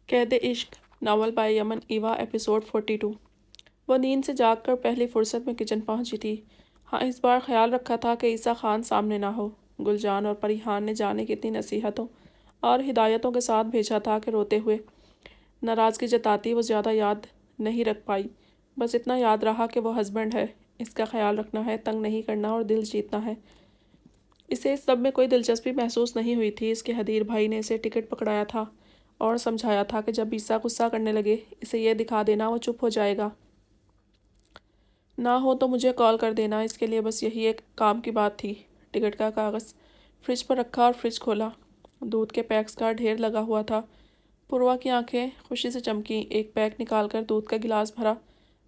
قید Ishq novel by Yaman Eva episode 42۔ وہ نیند سے جاگ کر پہلی فرصت میں کچن پہنچی تھی۔ ہاں، اس بار خیال رکھا تھا کہ عیسیٰ خان سامنے نہ ہو۔ گلجان اور پریحان نے جانے کتنی نصیحتوں اور ہدایتوں کے ساتھ بھیجا تھا کہ روتے ہوئے ناراضگی جتاتی وہ زیادہ یاد نہیں رکھ پائی۔ بس اتنا یاد رہا کہ وہ ہسبینڈ ہے، اس کا خیال رکھنا ہے، تنگ نہیں کرنا اور دل جیتنا ہے۔ اسے اس سب میں کوئی دلچسپی محسوس نہیں ہوئی تھی۔ اس کے حدیر بھائی نے اسے ٹکٹ پکڑایا تھا اور سمجھایا تھا کہ جب عیسیٰ غصہ کرنے لگے اسے یہ دکھا دینا وہ چپ ہو جائے گا۔ نہ ہو تو مجھے کال کر دینا، اس کے لیے بس یہی ایک کام کی بات تھی۔ ٹکٹ کا کاغذ فریج پر رکھا اور فریج کھولا۔ دودھ کے پیکس کا ڈھیر لگا ہوا تھا۔ پوروا کی آنکھیں خوشی سے چمکیں۔ ایک پیک نکال کر دودھ کا گلاس بھرا،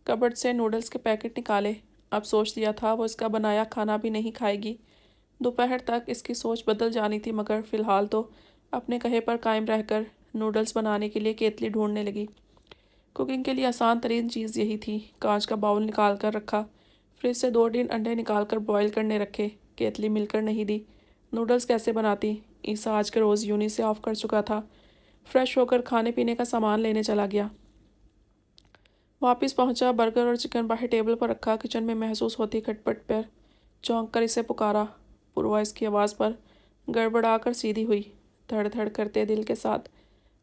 کبرڈ سے نوڈلز کے پیکٹ نکالے۔ اب سوچ لیا تھا وہ اس کا بنایا کھانا بھی نہیں کھائے گی۔ دوپہر تک اس کی سوچ بدل جانی تھی، مگر فی الحال تو اپنے کہے پر قائم رہ کر نوڈلز بنانے کے لیے کیتلی ڈھونڈنے لگی۔ کوکنگ کے لیے آسان ترین چیز یہی تھی۔ کانچ کا باؤل نکال کر رکھا، فریج سے 2 ٹین انڈے نکال کر بوائل کرنے رکھے۔ کیتلی مل کر نہیں دی۔ نوڈلز کیسے بناتی؟ عیسیٰ آج کے روز یونی سے آف کر چکا تھا۔ فریش ہو کر کھانے پینے کا سامان لینے چلا گیا۔ واپس پہنچا، برگر اور چکن باہر ٹیبل پر رکھا۔ کچن میں محسوس ہوتی کھٹپٹ پر چونک کر اسے پکارا۔ پوروا اس کی آواز پر گڑبڑا کر سیدھی ہوئی، دھڑ دھڑ کرتے دل کے ساتھ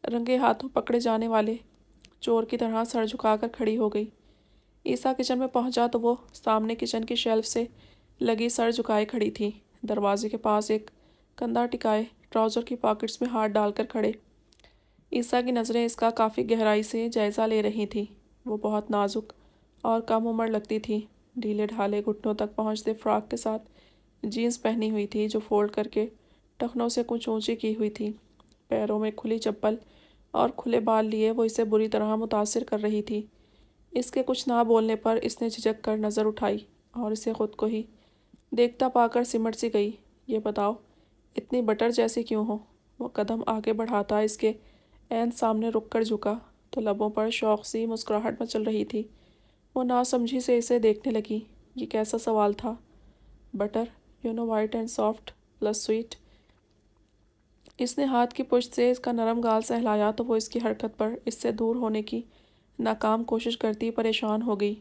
رنگے ہاتھوں پکڑے جانے والے چور کی طرح سر جھکا کر کھڑی ہو گئی۔ عیسیٰ کچن میں پہنچا تو وہ سامنے کچن کی شیلف سے لگی سر جھکائے کھڑی تھی، دروازے کے پاس ایک کندھا ٹکائے، ٹراؤزر کی پاکٹس میں ہاتھ ڈال کر کھڑے۔ عیسیٰ کی نظریں اس کا کافی گہرائی سے جائزہ لے رہی تھیں۔ وہ بہت نازک اور کم عمر لگتی تھی۔ ڈھیلے ڈھالے گھٹنوں تک پہنچتے فراک کے ساتھ جینس پہنی ہوئی تھی جو فولڈ کر کے ٹخنوں سے کچھ اونچی کی ہوئی تھی۔ پیروں میں کھلی چپل اور کھلے بال لیے وہ اسے بری طرح متاثر کر رہی تھی۔ اس کے کچھ نہ بولنے پر اس نے جھجک کر نظر اٹھائی اور اسے خود کو ہی دیکھتا پا کر سمٹ سی گئی۔ یہ بتاؤ، اتنی بٹر جیسی کیوں ہو؟ وہ قدم آگے بڑھاتا اس کے عین سامنے رک کر جھکا تو لبوں پر شوق سی مسکراہٹ مچل رہی تھی۔ وہ ناسمجھی سے اسے دیکھنے لگی۔ یہ کیسا سوال تھا؟ Butter, white and soft plus sweet. اس نے ہاتھ کی پشت سے اس کا نرم گال سہلایا تو وہ اس کی حرکت پر اس سے دور ہونے کی ناکام کوشش کرتی پریشان ہو گئی۔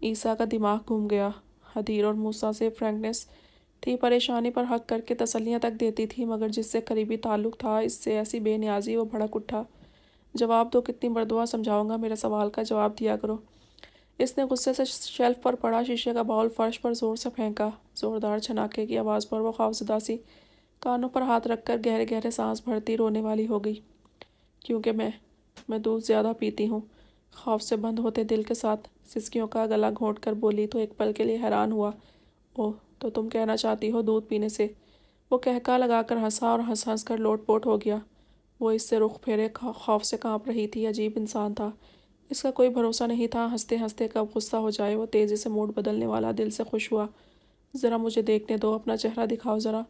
عیسیٰ کا دماغ گھوم گیا۔ حدیر اور موسیٰ سے فرینکنس تھی، پریشانی پر حق کر کے تسلیاں تک دیتی تھی، مگر جس سے قریبی تعلق تھا اس سے ایسی بے نیازی، وہ بھڑک اٹھا۔ جواب دو، کتنی مرتبہ سمجھاؤں گا، میرے سوال کا جواب دیا کرو۔ اس نے غصے سے شیلف پر پڑا شیشے کا باؤل فرش پر زور سے پھینکا۔ زوردار چھناکے کی آواز پر وہ خوفزدہ سی کانوں پر ہاتھ رکھ کر گہرے گہرے سانس بھرتی رونے والی ہو گئی۔ کیونکہ میں دودھ زیادہ پیتی ہوں۔ خوف سے بند ہوتے دل کے ساتھ سسکیوں کا گلا گھونٹ کر بولی تو ایک پل کے لیے حیران ہوا۔ اوہ، تو تم کہنا چاہتی ہو دودھ پینے سے؟ وہ کہکا لگا کر ہنسا اور ہنس ہنس کر لوٹ پوٹ ہو گیا۔ وہ اس سے رخ پھیرے خوف سے کانپ رہی تھی۔ عجیب انسان تھا، اس کا کوئی بھروسہ نہیں تھا۔ ہنستے ہنستے کب غصہ ہو جائے۔ وہ تیزی سے موڈ بدلنے والا دل سے خوش ہوا۔ ذرا مجھے دیکھنے دو، اپنا چہرہ دکھاؤ ذرا۔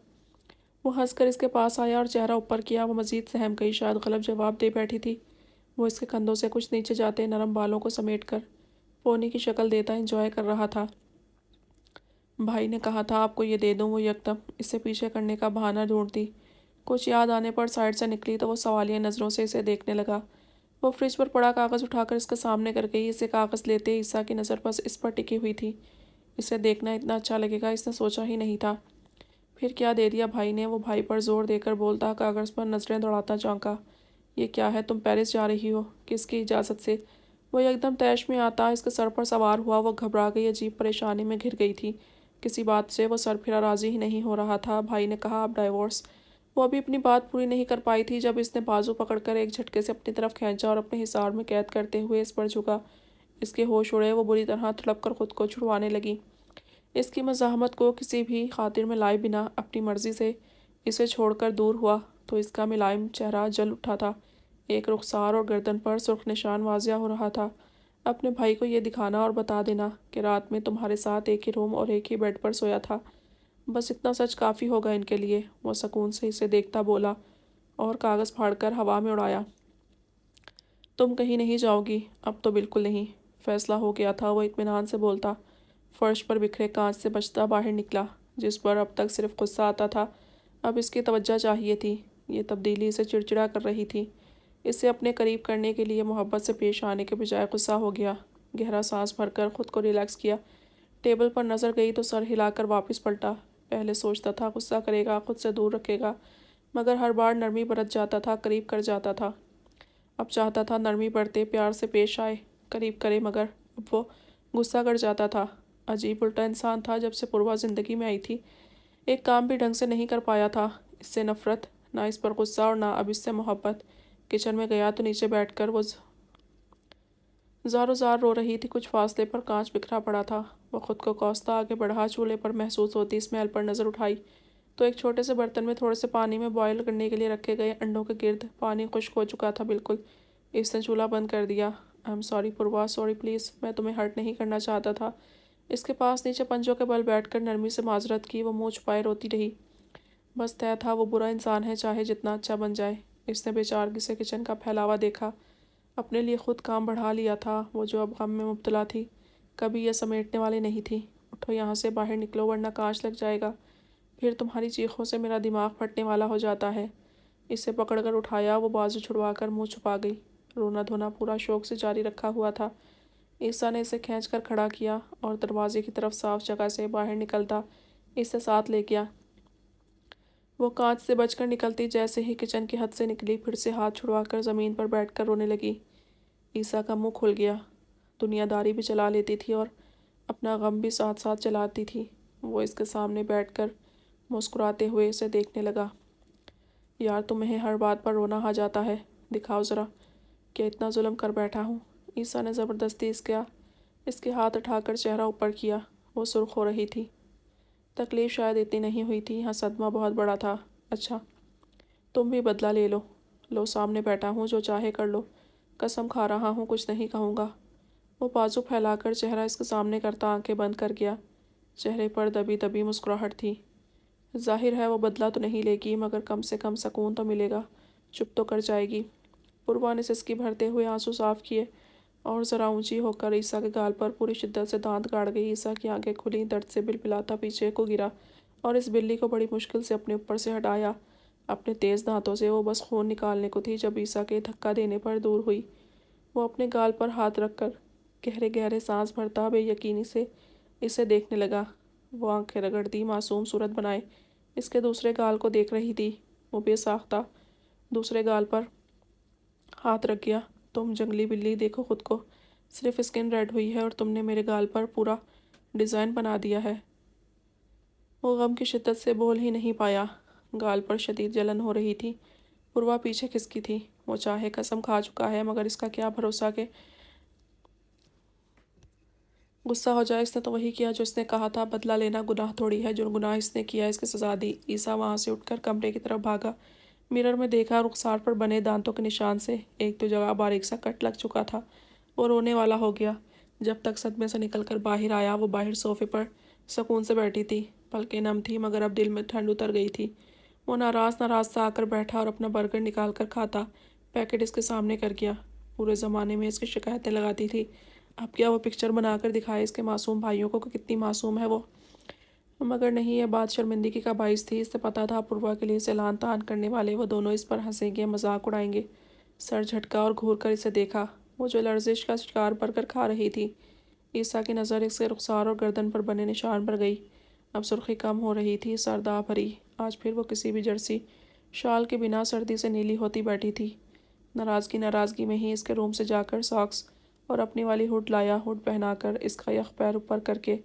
وہ ہنس کر اس کے پاس آیا اور چہرہ اوپر کیا۔ وہ مزید سہم گئی، شاید غلط جواب دے بیٹھی تھی۔ وہ اس کے کندھوں سے کچھ نیچے جاتے نرم بالوں کو سمیٹ کر پونی کی شکل دیتا انجوائے کر رہا تھا۔ بھائی نے کہا تھا آپ کو یہ دے دوں۔ وہ یکدم اسے پیچھے کرنے کا بہانہ ڈھونڈتی کچھ یاد آنے پر سائڈ سے نکلی تو وہ سوالیہ نظروں سے اسے دیکھنے لگا۔ وہ فریج پر پڑا کاغذ اٹھا کر اس کے سامنے کر گئی۔ اسے کاغذ لیتے عیسیٰ کی نظر بس اس پر ٹکی ہوئی تھی۔ اسے دیکھنا اتنا اچھا لگے گا اس نے سوچا ہی نہیں تھا۔ پھر کیا دے دیا بھائی نے؟ وہ بھائی پر زور دے کر بولتا کاغذ پر نظریں دوڑاتا چونکا۔ یہ کیا ہے؟ تم پیرس جا رہی ہو؟ کس کی اجازت سے؟ وہ یکدم طیش میں آتا اس کے سر پر سوار ہوا۔ وہ گھبرا گئی، عجیب پریشانی میں گھر گئی تھی۔ کسی بات سے وہ سر پھرا راضی ہی نہیں ہو رہا تھا۔ بھائی نے کہا اب ڈائیورس؟ وہ ابھی اپنی بات پوری نہیں کر پائی تھی جب اس نے بازو پکڑ کر ایک جھٹکے سے اپنی طرف کھینچا اور اپنے حصار میں قید کرتے ہوئے اس پر جھکا۔ اس کے ہوش اڑے، وہ بری طرح تڑپ کر خود کو چھڑوانے لگی۔ اس کی مزاحمت کو کسی بھی خاطر میں لائے بنا اپنی مرضی سے اسے چھوڑ کر دور ہوا تو اس کا ملائم چہرہ جل اٹھا تھا۔ ایک رخسار اور گردن پر سرخ نشان واضح ہو رہا تھا۔ اپنے بھائی کو یہ دکھانا اور بتا دینا کہ رات میں تمہارے ساتھ ایک ہی روم اور ایک ہی بیڈ پر سویا تھا، بس اتنا سچ کافی ہوگا ان کے لیے۔ وہ سکون سے اسے دیکھتا بولا اور کاغذ پھاڑ کر ہوا میں اڑایا۔ تم کہیں نہیں جاؤ گی؟ اب تو بالکل نہیں، فیصلہ ہو گیا تھا، وہ اطمینان سے بولتا۔ فرش پر بکھرے کانچ سے بچتا باہر نکلا، جس پر اب تک صرف غصہ آتا تھا اب اس کی توجہ چاہیے تھی۔ یہ تبدیلی اسے چڑچڑا کر رہی تھی۔ اسے اپنے قریب کرنے کے لیے محبت سے پیش آنے کے بجائے غصہ ہو گیا۔ گہرا سانس بھر کر خود کو ریلیکس کیا۔ ٹیبل پر نظر گئی تو سر ہلا کر واپس پلٹا۔ پہلے سوچتا تھا غصہ کرے گا، خود سے دور رکھے گا، مگر ہر بار نرمی برت جاتا تھا، قریب کر جاتا تھا۔ اب چاہتا تھا نرمی برتے، پیار سے پیش آئے، قریب کرے، مگر اب وہ غصہ کر جاتا تھا۔ عجیب الٹا انسان تھا جب سے پوروا زندگی میں آئی تھی۔ ایک کام بھی ڈھنگ سے نہیں کر پایا تھا۔ اس سے نفرت، نہ اس پر غصہ اور نہ اب اس سے محبت۔ کچن میں گیا تو نیچے بیٹھ کر وہ زار و زار رو رہی تھی۔ کچھ فاصلے پر کانچ بکھرا پڑا تھا۔ وہ خود کو کوستا آگے بڑھا، چولہے پر محسوس ہوتی اسمیل پر نظر اٹھائی تو ایک چھوٹے سے برتن میں تھوڑے سے پانی میں بوائل کرنے کے لیے رکھے گئے انڈوں کے گرد پانی خشک ہو چکا تھا بالکل۔ اس نے چولہا بند کر دیا۔ I am sorry Purva, sorry please, میں تمہیں ہرٹ نہیں کرنا چاہتا تھا۔ اس کے پاس نیچے پنجوں کے بل بیٹھ کر نرمی سے معذرت کی۔ وہ منہ چھپائے روتی رہی۔ بس طے تھا وہ برا انسان ہے، چاہے جتنا اچھا بن جائے۔ اس نے بے چارگی سے کچن کا پھیلاوا دیکھا۔ اپنے لیے خود کام بڑھا لیا تھا وہ جو اب غم میں مبتلا تھی۔ کبھی یہ سمیٹنے والی نہیں تھی۔ اٹھو یہاں سے، باہر نکلو ورنہ کانچ لگ جائے گا، پھر تمہاری چیخوں سے میرا دماغ پھٹنے والا ہو جاتا ہے۔ اسے پکڑ کر اٹھایا، وہ بازو چھڑوا کر منہ چھپا گئی۔ رونا دھونا پورا شوق سے جاری رکھا ہوا تھا۔ عیسیٰ نے اسے کھینچ کر کھڑا کیا اور دروازے کی طرف صاف جگہ سے باہر نکلتا اسے ساتھ لے گیا۔ وہ کانچ سے بچ کر نکلتی جیسے ہی کچن کی حد سے نکلی، پھر سے ہاتھ چھڑوا کر زمین پر بیٹھ کر رونے لگی۔ عیسیٰ کا منہ کھل گیا۔ دنیا داری بھی چلا لیتی تھی اور اپنا غم بھی ساتھ ساتھ چلاتی تھی۔ وہ اس کے سامنے بیٹھ کر مسکراتے ہوئے اسے دیکھنے لگا۔ یار تمہیں ہر بات پر رونا آ جاتا ہے، دکھاؤ ذرا، کیا اتنا ظلم کر بیٹھا ہوں؟ عیسیٰ نے زبردستی اس کے ہاتھ اٹھا کر چہرہ اوپر کیا۔ وہ سرخ ہو رہی تھی۔ تکلیف شاید اتنی نہیں ہوئی تھی، یہاں صدمہ بہت بڑا تھا۔ اچھا تم بھی بدلہ لے لو۔ لو سامنے بیٹھا ہوں، جو چاہے کر لو، قسم کھا رہا ہوں کچھ نہیں کہوں گا۔ وہ بازو پھیلا کر چہرہ اس کے سامنے کرتا آنکھیں بند کر گیا۔ چہرے پر دبی دبی مسکراہٹ تھی۔ ظاہر ہے وہ بدلہ تو نہیں لے گی، مگر کم سے کم سکون تو ملے گا، چپ تو کر جائے گی۔ پوروا نے سسکی بھرتے ہوئے آنسو صاف کیے اور ذرا اونچی ہو کر عیسیٰ کے گال پر پوری شدت سے دانت گاڑ گئی۔ عیسیٰ کی آنکھیں کھلیں، درد سے بلبلاتا پیچھے کو گرا اور اس بلی کو بڑی مشکل سے اپنے اوپر سے ہٹایا۔ اپنے تیز دانتوں سے وہ بس خون نکالنے کو تھی جب عیسیٰ کے دھکا دینے پر دور ہوئی۔ وہ اپنے گال پر ہاتھ رکھ کر گہرے گہرے سانس بھرتا بے یقینی سے اسے دیکھنے لگا۔ وہ آنکھیں رگڑتی معصوم صورت بنائے اس کے دوسرے گال کو دیکھ رہی تھی۔ وہ بے ساختہ دوسرے گال پر ہاتھ رکھ گیا۔ تم جنگلی بلی، دیکھو خود کو، صرف اسکن ریڈ ہوئی ہے اور تم نے میرے گال پر پورا ڈیزائن بنا دیا ہے۔ وہ غم کی شدت سے بول ہی نہیں پایا۔ گال پر شدید جلن ہو رہی تھی۔ پوروا پیچھے کھسکی تھی۔ وہ چاہے قسم کھا چکا ہے، مگر اس کا کیا بھروسہ کہ غصہ ہو جائے۔ اس نے تو وہی کیا جو اس نے کہا تھا۔ بدلہ لینا گناہ تھوڑی ہے، جو گناہ اس نے کیا اس کی سزا دی۔ عیسیٰ وہاں سے اٹھ کر کمرے کی طرف بھاگا۔ مرر میں دیکھا، رخسار پر بنے دانتوں کے نشان سے ایک تو جگہ باریک سا کٹ لگ چکا تھا۔ وہ رونے والا ہو گیا۔ جب تک صدمے سے نکل کر باہر آیا، وہ باہر صوفے پر سکون سے بیٹھی تھی۔ پلکیں نم تھی مگر اب دل میں ٹھنڈ اتر گئی تھی۔ وہ ناراض سا آ کر بیٹھا اور اپنا برگر نکال کر کھاتا پیکٹ اس کے سامنے کر گیا۔ پورے زمانے میں اس کی شکایتیں لگاتی تھی، اب کیا وہ پکچر بنا کر دکھائے اس کے معصوم بھائیوں کو کہ کتنی معصوم ہے وہ؟ مگر نہیں، یہ بات شرمندگی کا باعث تھی۔ اسے پتہ تھا پوروا کے لیے اسے لعن طعن کرنے والے وہ دونوں اس پر ہنسیں گے، مذاق اڑائیں گے۔ سر جھٹکا اور گھور کر اسے دیکھا۔ وہ جو لرزش کا شکار برگر کھا رہی تھی۔ عیسیٰ کی نظر اس کے رخسار اور گردن پر بنے نشان پر گئی۔ اب سرخی کم ہو رہی تھی، سرداہ بھری۔ آج پھر وہ کسی بھی جرسی شال کے بنا سردی سے نیلی ہوتی بیٹھی تھی۔ ناراضگی میں ہی اس کے روم سے جا کر ساکس اور اپنی والی ہڈ لایا۔ ہڈ پہنا کر اس کا یک پیر اوپر کر کے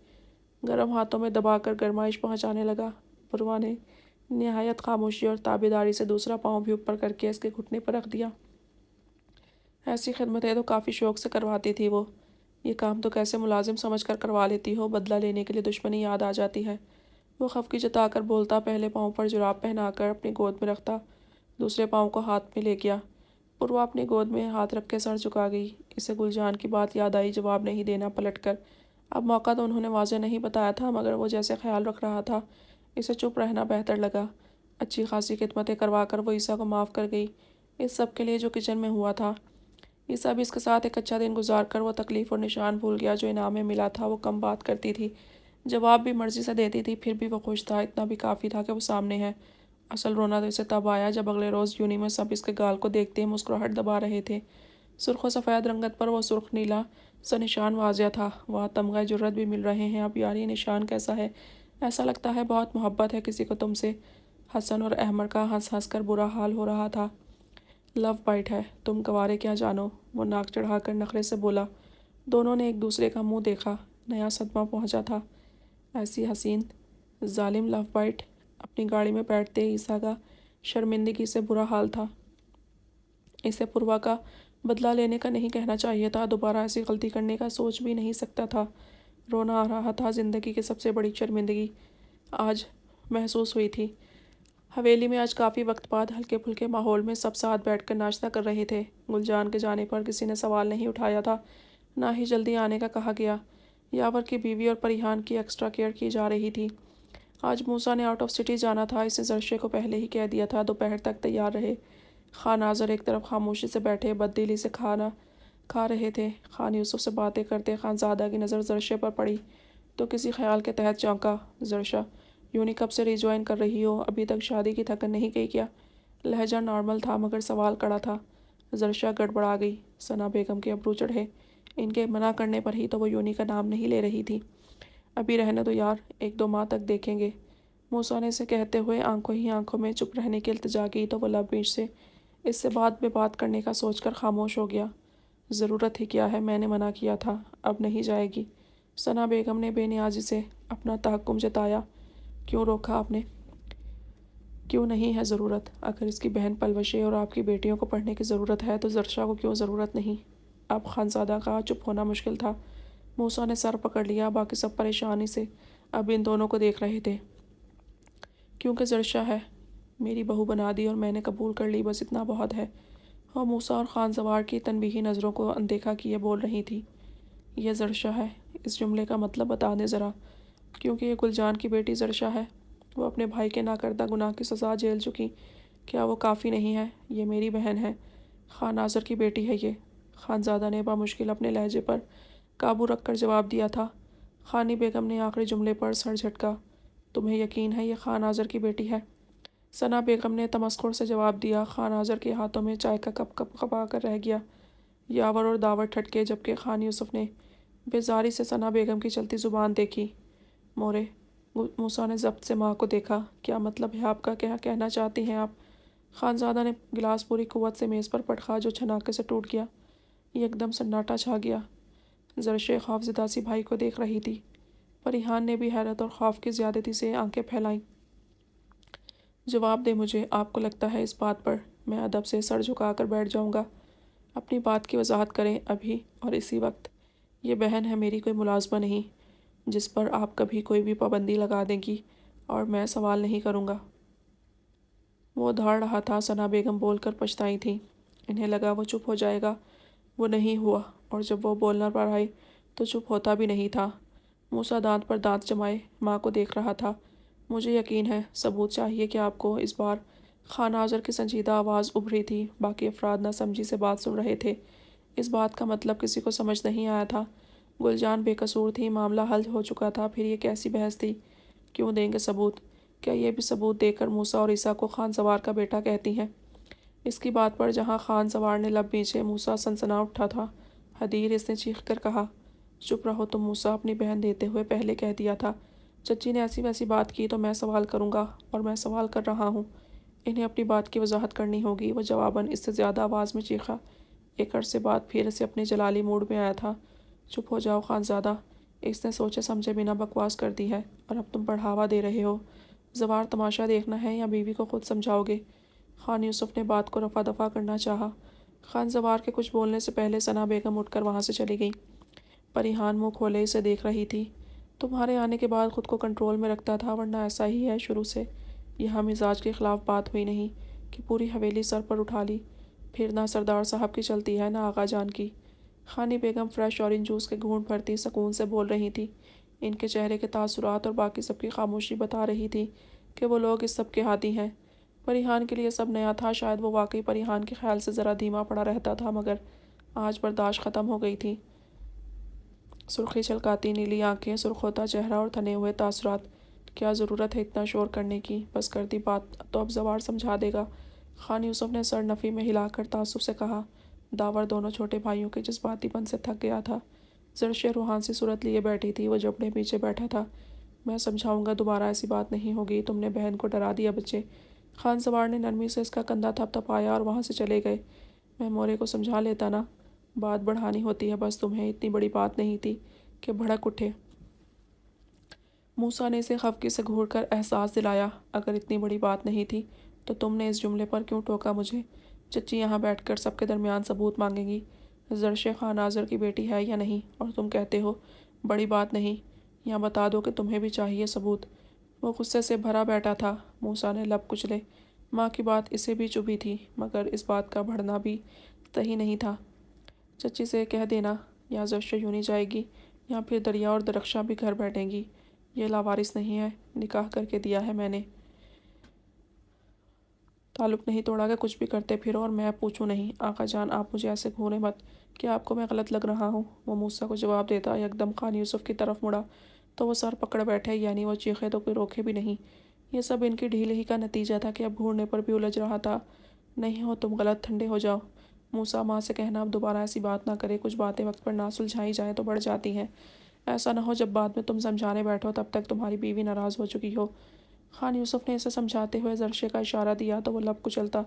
گرم ہاتھوں میں دبا کر گرمائش پہنچانے لگا۔ پوروا نے نہایت خاموشی اور تابیداری سے دوسرا پاؤں بھی اوپر کر کے اس کے گھٹنے پر رکھ دیا۔ ایسی خدمتیں تو کافی شوق سے کرواتی تھی وہ۔ یہ کام تو کیسے ملازم سمجھ کر کروا لیتی ہو، بدلہ لینے کے لیے دشمنی یاد آ جاتی ہے۔ وہ خفگی جتا کر بولتا، پہلے پاؤں پر جراب پہنا کر اپنی گود میں رکھتا، دوسرے پاؤں کو ہاتھ میں لے گیا۔ پوروا اپنی گود میں ہاتھ رکھ کے سر جھکا گئی۔ اسے گلجان کی بات یاد آئی، جواب نہیں دینا پلٹ کر۔ اب موقع تو انہوں نے واضح نہیں بتایا تھا، مگر وہ جیسے خیال رکھ رہا تھا، اسے چپ رہنا بہتر لگا۔ اچھی خاصی خدمتیں کروا کر وہ عیسیٰ کو معاف کر گئی، اس سب کے لیے جو کچن میں ہوا تھا۔ عیسیٰ بھی اس کے ساتھ ایک اچھا دن گزار کر وہ تکلیف اور نشان بھول گیا جو انعام میں ملا تھا۔ وہ کم بات کرتی تھی، جواب بھی مرضی سے دیتی تھی، پھر بھی وہ خوش تھا۔ اتنا بھی کافی تھا کہ وہ سامنے ہے اصل رونا تو اسے تب آیا جب اگلے روز یونی میں سب اس کے گال کو دیکھتے مسکراہٹ دبا رہے تھے۔ سرخ و سفید رنگت پر وہ سرخ نیلا سا نشان واضح تھا۔ وہاں تمغہ جرت بھی مل رہے ہیں۔ اب یار یہ نشان کیسا ہے؟ ایسا لگتا ہے بہت محبت ہے کسی کو تم سے۔ حسن اور احمر کا ہنس ہنس کر برا حال ہو رہا تھا۔ لو بائٹ ہے، تم گوارے کیا جانو، وہ ناک چڑھا کر نخرے سے بولا۔ دونوں نے ایک دوسرے کا منہ دیکھا۔ نیا صدمہ پہنچا تھا۔ ایسی حسین ظالم لو بائٹ۔ اپنی گاڑی میں بیٹھتے عیسیٰ کا شرمندگی سے برا حال تھا۔ اسے پوروا کا بدلہ لینے کا نہیں کہنا چاہیے تھا، دوبارہ ایسی غلطی کرنے کا سوچ بھی نہیں سکتا تھا۔ رونا آ رہا تھا۔ زندگی کی سب سے بڑی شرمندگی آج محسوس ہوئی تھی۔ حویلی میں آج کافی وقت بعد ہلکے پھلکے ماحول میں سب ساتھ بیٹھ کر ناشتہ کر رہے تھے۔ گلجان کے جانے پر کسی نے سوال نہیں اٹھایا تھا، نہ ہی جلدی آنے کا کہا گیا۔ یاور کی بیوی اور پریحان کی ایکسٹرا کیئر کی جا رہی تھی۔ آج موسیٰ نے آؤٹ آف سٹی جانا تھا، اسے زرشے کو پہلے ہی کہہ دیا تھا۔ دوپہر تک تیار رہے۔ خان ناظر ایک طرف خاموشی سے بیٹھے بددلی سے کھانا کھا رہے تھے۔ خان یوسف سے باتیں کرتے خان زادہ کی نظر زرشے پر پڑی تو کسی خیال کے تحت چونکا۔ زرشا، یونی کب سے ری جوائن کر رہی ہو؟ ابھی تک شادی کی تھکن نہیں گئی کیا؟ لہجہ نارمل تھا مگر سوال کڑا تھا۔ زرشا گڑبڑا گئی۔ ثنا بیگم کے ابرو چڑھے۔ ان کے منع کرنے پر ہی تو وہ یونی کا نام نہیں لے رہی تھی۔ ابھی رہنے دو یار، 1-2 ماہ تک دیکھیں گے۔ موسیٰ نے اسے کہتے ہوئے آنکھوں ہی آنکھوں میں چپ رہنے کی التجا کی تو وہ لب بیچ سے اس سے بعد میں بات کرنے کا سوچ کر خاموش ہو گیا۔ ضرورت ہی کیا ہے، میں نے منع کیا تھا، اب نہیں جائے گی۔ ثنا بیگم نے بے نیازی سے اپنا تحکم جتایا۔ کیوں روکا آپ نے؟ کیوں نہیں ہے ضرورت؟ اگر اس کی بہن پلوشے اور آپ کی بیٹیوں کو پڑھنے کی ضرورت ہے تو زرشا کو کیوں ضرورت نہیں؟ اب خانزادہ کا چپ ہونا مشکل تھا۔ موسیٰ نے سر پکڑ لیا۔ باقی سب پریشانی سے اب ان دونوں کو دیکھ رہے تھے۔ کیونکہ زرشا ہے، میری بہو بنا دی اور میں نے قبول کر لی، بس اتنا بہت ہے۔ اور موسیٰ اور خان زوار کی تنبیہی نظروں کو اندیکھا کیے بول رہی تھی، یہ زرشا ہے۔ اس جملے کا مطلب بتا دیں ذرا۔ کیونکہ یہ گلجان کی بیٹی زرشا ہے، وہ اپنے بھائی کے ناکردہ گناہ کی سزا جھیل چکی، کیا وہ کافی نہیں ہے؟ یہ میری بہن ہے، خان ناظر کی بیٹی ہے یہ۔ خانزادہ نے بامشکل اپنے لہجے پر قابو رکھ کر جواب دیا تھا۔ خانی بیگم نے آخری جملے پر سر جھٹکا۔ تمہیں یقین ہے یہ خان ناظر کی بیٹی ہے؟ ثنا بیگم نے تمسخر سے جواب دیا۔ خان ناظر کے ہاتھوں میں چائے کا کپ کپا کر رہ گیا۔ یاور اور داور ٹھٹکے جبکہ خان یوسف نے بیزاری سے ثنا بیگم کی چلتی زبان دیکھی۔ مورے، موسیٰ نے ضبط سے ماں کو دیکھا۔ کیا مطلب ہے آپ کا؟ کیا کہنا چاہتی ہیں آپ؟ خانزادہ نے گلاس پوری قوت سے میز پر پٹخا جو چھناکے سے ٹوٹ گیا۔ ایک دم سناٹا چھا گیا۔ زرشے خوفزدہ سی بھائی کو دیکھ رہی تھی۔ پریحان نے بھی حیرت اور خوف کی زیادتی سے آنکھیں پھیلائیں۔ جواب دیں مجھے، آپ کو لگتا ہے اس بات پر میں ادب سے سر جھکا کر بیٹھ جاؤں گا؟ اپنی بات کی وضاحت کریں ابھی اور اسی وقت۔ یہ بہن ہے میری، کوئی ملازمہ نہیں جس پر آپ کبھی کوئی بھی پابندی لگا دیں گی، اور میں سوال نہیں کروں گا۔ وہ دھاڑ رہا تھا۔ ثنا بیگم بول کر پچھتائی تھیں۔ انہیں لگا وہ چپ ہو جائے گا، وہ نہیں ہوا، اور جب وہ بولنا پر آئے تو چپ ہوتا بھی نہیں تھا۔ موسیٰ دانت پر دانت جمائے ماں کو دیکھ رہا تھا۔ مجھے یقین ہے، ثبوت چاہیے کہ آپ کو۔ اس بار خان ناظر کی سنجیدہ آواز ابھری تھی۔ باقی افراد نہ سمجھی سے بات سن رہے تھے۔ اس بات کا مطلب کسی کو سمجھ نہیں آیا تھا۔ گلجان بے قصور تھی، معاملہ حل ہو چکا تھا، پھر یہ کیسی بحث تھی؟ کیوں دیں گے ثبوت؟ کیا یہ بھی ثبوت دے کر موسیٰ اور عیسیٰ کو خان زوار کا بیٹا کہتی ہیں؟ اس کی بات پر جہاں خان زوار نے لب بیچے، موسیٰ سنسنا اٹھا تھا۔ حدیر، اس نے چیخ کر کہا۔ چپ رہو تم موسیٰ، اپنی بہن دیتے ہوئے پہلے کہہ دیا تھا۔ چچی نے ایسی ویسی بات کی تو میں سوال کروں گا، اور میں سوال کر رہا ہوں۔ انہیں اپنی بات کی وضاحت کرنی ہوگی۔ وہ جواباً اس سے زیادہ آواز میں چیخا۔ ایک عرصے بعد پھر اسے اپنے جلالی موڈ میں آیا تھا۔ چپ ہو جاؤ خانزادہ، اس نے سوچے سمجھے بنا بکواس کر دی ہے، اور اب تم بڑھاوا دے رہے ہو۔ زوار تماشا دیکھنا ہے یا بیوی کو خود سمجھاؤ گے؟ خان یوسف نے بات کو رفع دفع کرنا چاہا۔ خان زوار کے کچھ بولنے سے پہلے ثنا بیگم اٹھ کر وہاں سے چلی گئی۔ پریحان منہ کھولے اسے دیکھ رہی تھی۔ تمہارے آنے کے بعد خود کو کنٹرول میں رکھتا تھا، ورنہ ایسا ہی ہے شروع سے۔ یہاں مزاج کے خلاف بات ہوئی نہیں کہ پوری حویلی سر پر اٹھا لی۔ پھر نہ سردار صاحب کی چلتی ہے، نہ آغا جان کی۔ خانی بیگم فریش اورنج جوس کے گھونٹ بھرتی سکون سے بول رہی تھی۔ ان کے چہرے کے تاثرات اور باقی سب کی خاموشی بتا رہی تھی کہ وہ لوگ اس سب کے ہاتھی ہیں۔ پریحان کے لیے سب نیا تھا، شاید وہ واقعی پریحان کے خیال سے ذرا دھیما پڑا رہتا تھا، مگر آج برداشت ختم ہو گئی تھی۔ سرخی چھلکاتی نیلی آنکھیں، سرخ ہوتا چہرہ اور تھنے ہوئے تاثرات کیا ضرورت ہے اتنا شور کرنے کی؟ بس کر دی بات تو اب زوار سمجھا دے گا۔ خان یوسف نے سر نفی میں ہلا کر تعصب سے کہا۔ داور دونوں چھوٹے بھائیوں کے جذباتی پن سے تھک گیا تھا۔ زرشے روحان سی صورت لیے بیٹھی تھی، وہ جبڑے پیچھے بیٹھا تھا۔ میں سمجھاؤں گا، دوبارہ ایسی بات نہیں ہوگی، تم نے بہن کو ڈرا دیا بچے۔ خان سوار نے نرمی سے اس کا کندھا تھپ تھپایا اور وہاں سے چلے گئے۔ میں مورے کو سمجھا لیتا نا، بات بڑھانی ہوتی ہے، بس تمہیں اتنی بڑی بات نہیں تھی کہ بھڑک اٹھے۔ موسیٰ نے اسے خفگی سے گھور کر احساس دلایا۔ اگر اتنی بڑی بات نہیں تھی تو تم نے اس جملے پر کیوں ٹوکا مجھے؟ چچی یہاں بیٹھ کر سب کے درمیان ثبوت مانگیں گی، زرشے خان آذر کی بیٹی ہے یا نہیں، اور تم کہتے ہو بڑی بات نہیں؟ یہاں بتا دو کہ تمہیں بھی چاہیے ثبوت۔ وہ غصے سے بھرا بیٹھا تھا۔ موسیٰ نے لب کچلے۔ ماں کی بات اسے بھی چبھی تھی، مگر اس بات کا بڑھنا بھی صحیح نہیں تھا۔ چچی سے کہہ دینا، یا زرشے یوں نہیں جائے گی، یا پھر دریا اور درخشاں بھی گھر بیٹھیں گی۔ یہ لاوارث نہیں ہے، نکاح کر کے دیا ہے میں نے۔ تعلق نہیں توڑا کہ کچھ بھی کرتے پھرو اور میں پوچھوں نہیں۔ آقا جان، آپ مجھے ایسے گھوریں مت، کیا آپ کو میں غلط لگ رہا ہوں؟ وہ موسیٰ کو جواب دیتا یکدم خان یوسف کی طرف مڑا تو وہ سر پکڑ بیٹھے، یعنی وہ چیخے تو کوئی روکے بھی نہیں۔ یہ سب ان کی ڈھیل ہی کا نتیجہ تھا کہ اب گھورنے پر بھی الجھ رہا تھا۔ نہیں ہو تم غلط، ٹھنڈے ہو جاؤ۔ موسیٰ، ماں سے کہنا اب دوبارہ ایسی بات نہ کرے، کچھ باتیں وقت پر نہ سلجھائی جائیں تو بڑھ جاتی ہیں۔ ایسا نہ ہو جب بعد میں تم سمجھانے بیٹھو تب تک تمہاری بیوی ناراض ہو چکی ہو۔ خان یوسف نے اسے سمجھاتے ہوئے زرشے کا اشارہ دیا تو وہ لب کچلتا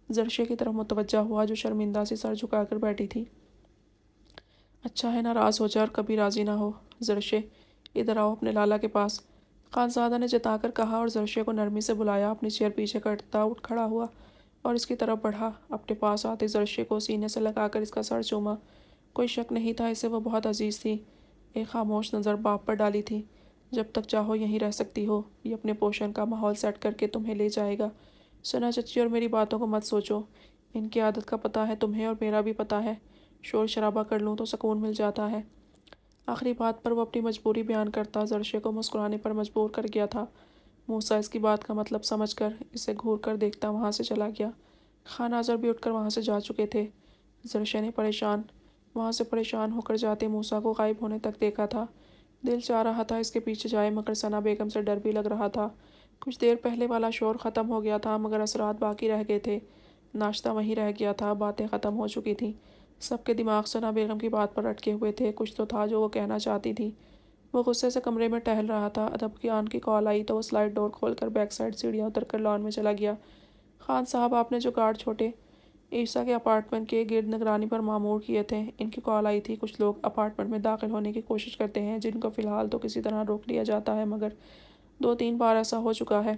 زرشے کی طرف متوجہ ہوا، جو شرمندہ سی سر جھکا کر بیٹھی تھی۔ اچھا ہے ناراض ہو جائے اور کبھی راضی نہ ہو۔ زرشے، ادھر آؤ اپنے لالا کے پاس، خانزادہ نے جتا کر کہا اور زرشے کو نرمی سے بلایا۔ اپنی چیئر پیچھے کرتا اٹھ کھڑا ہوا اور اس کی طرف بڑھا۔ اپنے پاس آتے زرشے کو سینے سے لگا کر اس کا سر چوما۔ کوئی شک نہیں تھا اسے وہ بہت عزیز تھی۔ ایک خاموش نظر باپ پر ڈالی تھی۔ جب تک چاہو یہیں رہ سکتی ہو، یہ اپنے پوشن کا ماحول سیٹ کر کے تمہیں لے جائے گا۔ سنا چچی، اور میری باتوں کو مت سوچو، ان کی عادت کا پتہ ہے تمہیں اور میرا بھی پتہ ہے۔ شور شرابہ کر لوں تو سکون مل جاتا ہے۔ آخری بات پر وہ اپنی مجبوری بیان کرتا زرشے کو مسکرانے پر مجبور کر گیا تھا۔ موسیٰ اس کی بات کا مطلب سمجھ کر اسے گھور کر دیکھتا وہاں سے چلا گیا۔ خان آذر بھی اٹھ کر وہاں سے جا چکے تھے۔ زرشے نے وہاں سے پریشان ہو کر جاتے موسیٰ کو غائب ہونے تک دیکھا تھا۔ دل چاہ رہا تھا اس کے پیچھے جائے، مگر ثنا بیگم سے ڈر بھی لگ رہا تھا۔ کچھ دیر پہلے والا شور ختم ہو گیا تھا، مگر اثرات باقی رہ گئے تھے۔ ناشتہ وہیں رہ گیا تھا، باتیں ختم ہو چکی تھیں۔ سب کے دماغ ثنا بیگم کی بات پر اٹکے ہوئے تھے۔ کچھ تو تھا جو وہ کہنا چاہتی تھی۔ وہ غصے سے کمرے میں ٹہل رہا تھا۔ ادب کی آن کی کال آئی تو وہ سلائڈ ڈور کھول کر بیک سائڈ سیڑھیاں اتر کر لان میں چلا گیا۔ خان صاحب، آپ نے جو گارڈ چھوٹے عیسیٰ کے اپارٹمنٹ کے گرد نگرانی پر مامور کیے تھے، ان کی کال آئی تھی۔ کچھ لوگ اپارٹمنٹ میں داخل ہونے کی کوشش کرتے ہیں، جن کو فی الحال تو کسی طرح روک لیا جاتا ہے، مگر 2-3 بار ایسا ہو چکا ہے۔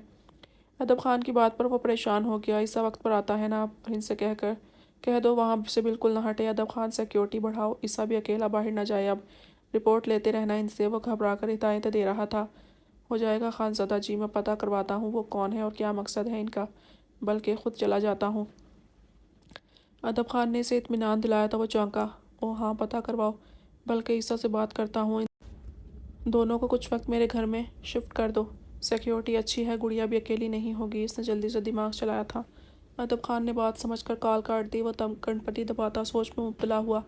ادب خان کی بات پر وہ پریشان ہو گیا۔ عیسیٰ وقت پر آتا ہے نا، آپ ہند سے کہہ دو وہاں سے بالکل نہ ہٹے۔ ادب خان، سیکیورٹی بڑھاؤ، عیسیٰ بھی اکیلا باہر نہ جائے۔ اب رپورٹ لیتے رہنا ان سے۔ وہ گھبرا کر ہدایتیں دے رہا تھا۔ ہو جائے گا خانزادہ جی، میں پتہ کرواتا ہوں وہ کون ہے اور کیا مقصد ہے ان کا، بلکہ خود چلا جاتا ہوں۔ ادب خان نے اسے اطمینان دلایا تو وہ چونکا۔ او ہاں، پتہ کرواؤ، بلکہ عیسیٰ سے بات کرتا ہوں، ان دونوں کو کچھ وقت میرے گھر میں شفٹ کر دو۔ سیکیورٹی اچھی ہے، گڑیا بھی اکیلی نہیں ہوگی۔ اس نے جلدی سے دماغ چلایا تھا۔ ادب خان نے بات سمجھ کر کال کاٹ دی۔ وہ کنپٹی دباتا سوچ میں مبتلا ہوا۔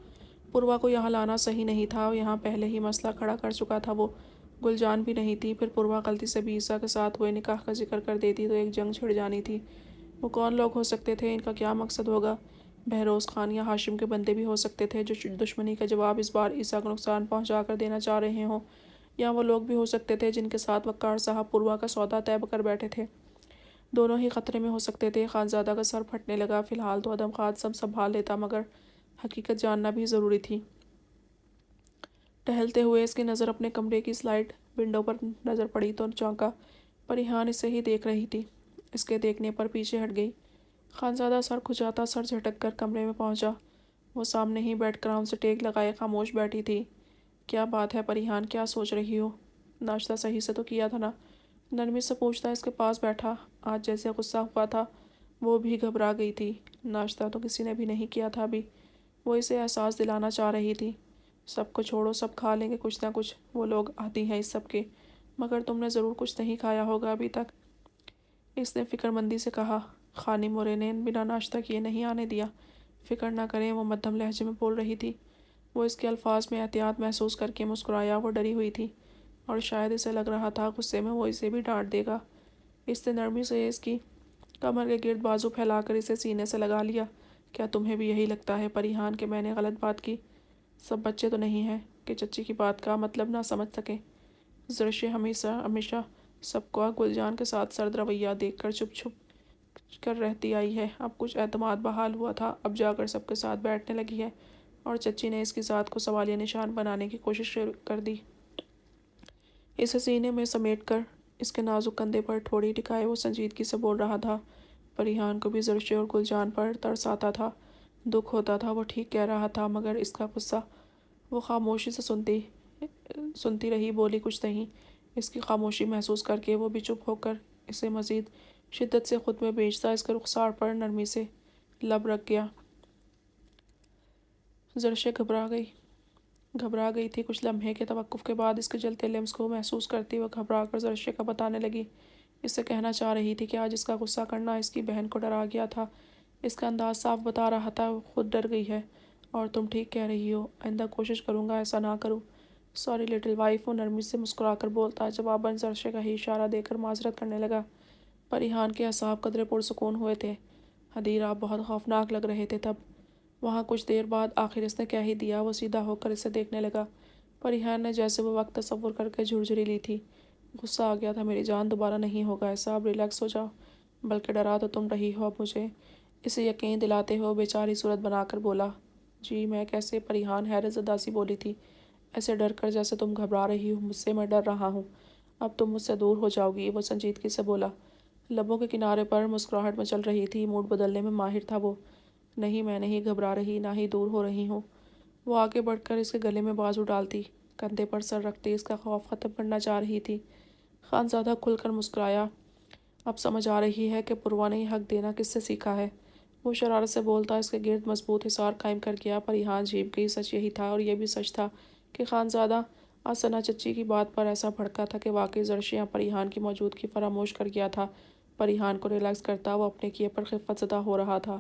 پوروا کو یہاں لانا صحیح نہیں تھا، یہاں پہلے ہی مسئلہ کھڑا کر چکا تھا وہ۔ گلجان بھی نہیں تھی، پھر پوروا غلطی سے بھی عیسیٰ کے ساتھ ہوئے نکاح کا ذکر کر دیتی تو ایک جنگ چھڑ جانی تھی۔ وہ کون لوگ ہو سکتے تھے، ان کا کیا مقصد ہوگا؟ بہروز خان یا ہاشم کے بندے بھی ہو سکتے تھے، جو دشمنی کا جواب اس بار عیسیٰ کو نقصان پہنچا کر دینا چاہ رہے ہوں، یا وہ لوگ بھی ہو سکتے تھے جن کے ساتھ وقار صاحب پوروا کا سودا طے کر بیٹھے تھے۔ دونوں ہی خطرے میں ہو سکتے تھے۔ خانزادہ کا سر پھٹنے لگا۔ فی الحال تو ادب خان سب سنبھال لیتا، مگر حقیقت جاننا بھی ضروری تھی۔ ٹہلتے ہوئے اس کی نظر اپنے کمرے کی سلائڈ ونڈو پر نظر پڑی تو چونکا۔ پریحان اسے ہی دیکھ رہی تھی۔ اس کے دیکھنے پر پیچھے ہٹ گئی۔ خانزادہ سر کھجاتا سر جھٹک کر کمرے میں پہنچا۔ وہ سامنے ہی بیڈ گراؤنڈ سے ٹیک لگائے خاموش بیٹھی تھی۔ کیا بات ہے پریحان، کیا سوچ رہی ہو؟ ناشتہ صحیح سے تو کیا تھا نا؟ نرمی سے پوچھتا اس کے پاس بیٹھا۔ آج جیسے غصہ ہوا تھا، وہ بھی گھبرا گئی تھی۔ ناشتہ تو کسی نے بھی نہیں کیا تھا ابھی۔ وہ اسے احساس دلانا چاہ رہی تھی۔ سب کو چھوڑو، سب کھا لیں گے کچھ نہ کچھ، وہ لوگ عادی ہیں اس سب کے، مگر تم نے ضرور کچھ نہیں کھایا ہوگا ابھی تک، اس نے فکر مندی سے کہا۔ خانی مورے نے بنا ناشتہ کیے نہیں آنے دیا۔ فکر نہ کریں، وہ مدھم لہجے میں بول رہی تھی۔ وہ اس کے الفاظ میں احتیاط محسوس کر کے مسکرایا۔ وہ ڈری ہوئی تھی۔ اور شاید اسے لگ رہا تھا غصے میں وہ اسے بھی ڈانٹ دے گا۔ اس نے نرمی سے اس کی کمر کے گرد بازو پھیلا کر اسے سینے سے لگا لیا۔ کیا تمہیں بھی یہی لگتا ہے پریحان کہ میں نے غلط بات کی؟ سب بچے تو نہیں ہیں کہ چچی کی بات کا مطلب نہ سمجھ سکیں۔ زرشے ہمیشہ سب کو گلجان کے ساتھ سرد رویہ دیکھ کر چپ چھپ کر رہتی آئی ہے۔ اب کچھ اعتماد بحال ہوا تھا، اب جا کر سب کے ساتھ بیٹھنے لگی ہے، اور چچی نے اس کی ذات کو سوالیہ نشان بنانے کی کوشش شروع کر دی۔ اسے سینے میں سمیٹ کر اس کے نازک کندھے پر ٹھوڑی ٹکائے وہ سنجیدگی سے بول رہا تھا۔ پریحان کو بھی زرشے اور گلجان پر ترس آتا تھا، دکھ ہوتا تھا۔ وہ ٹھیک کہہ رہا تھا، مگر اس کا غصہ۔ وہ خاموشی سے سنتی رہی، بولی کچھ نہیں۔ اس کی خاموشی محسوس کر کے وہ بھی چپ ہو کر اسے مزید شدت سے خود میں بیچتا اس کے رخسار پر نرمی سے لب رکھ گیا۔ زرشے گھبرا گئی تھی۔ کچھ لمحے کے توقف کے بعد اس کے جلتے لمس کو محسوس کرتی وہ گھبرا کر زرشے کا بتانے لگی۔ اس سے کہنا چاہ رہی تھی کہ آج اس کا غصہ کرنا اس کی بہن کو ڈرا گیا تھا۔ اس کا انداز صاف بتا رہا تھا وہ خود ڈر گئی ہے، اور تم ٹھیک کہہ رہی ہو، آئندہ کوشش کروں گا ایسا نہ کروں۔ سوری لٹل وائف، وہ نرمی سے مسکرا کر بولتا جواباً زرشے کا ہی اشارہ دے کر معذرت کرنے لگا۔ پریحان کے اعصاب قدرے پرسکون ہوئے تھے۔ حدیر آپ بہت خوفناک لگ رہے تھے تب۔ وہاں کچھ دیر بعد آخر اس نے کہہ ہی دیا۔ وہ سیدھا ہو کر اسے دیکھنے لگا۔ پریحان نے جیسے وہ وقت تصور کر کے جھرجھری لی تھی۔ غصہ آ گیا تھا میری جان، دوبارہ نہیں ہوگا ایسا، اب ریلیکس ہو جاؤ۔ بلکہ ڈرا تو تم رہی ہو اب مجھے، اسے یقین دلاتے ہو بیچاری صورت بنا کر بولا۔ جی میں کیسے؟ پریحان حیرت زدہ سی بولی تھی۔ ایسے ڈر کر جیسے تم گھبرا رہی ہو مجھ سے میں ڈر رہا ہوں۔ اب تم مجھ سے دور ہو جاؤ گی، وہ سنجیدگی سے بولا۔ لبوں کے کنارے پر مسکراہٹ مچل رہی تھی، موڈ بدلنے میں ماہر تھا وہ۔ نہیں میں نہیں گھبرا رہی، نہ ہی دور ہو رہی ہوں۔ وہ آگے بڑھ کر اس کے گلے میں بازو ڈالتی، کندھے پر سر رکھتی اس کا خوف ختم کرنا چاہ رہی تھی۔ خانزادہ کھل کر مسکرایا۔ اب سمجھ آ رہی ہے کہ پروا نے یہ حق دینا کس سے سیکھا ہے۔ وہ شرارت سے بولتا اس کے گرد مضبوط حصار قائم کر گیا۔ پریحان جھیپ گئی۔ سچ یہی تھا، اور یہ بھی سچ تھا کہ خانزادہ آج ثنا چچی کی بات پر ایسا بھڑکا تھا کہ واقعی زرشیاں پریحان کی موجودگی فراموش کر گیا تھا۔ پریحان کو ریلیکس کرتا وہ اپنے کیے پر خفت زدہ ہو رہا تھا۔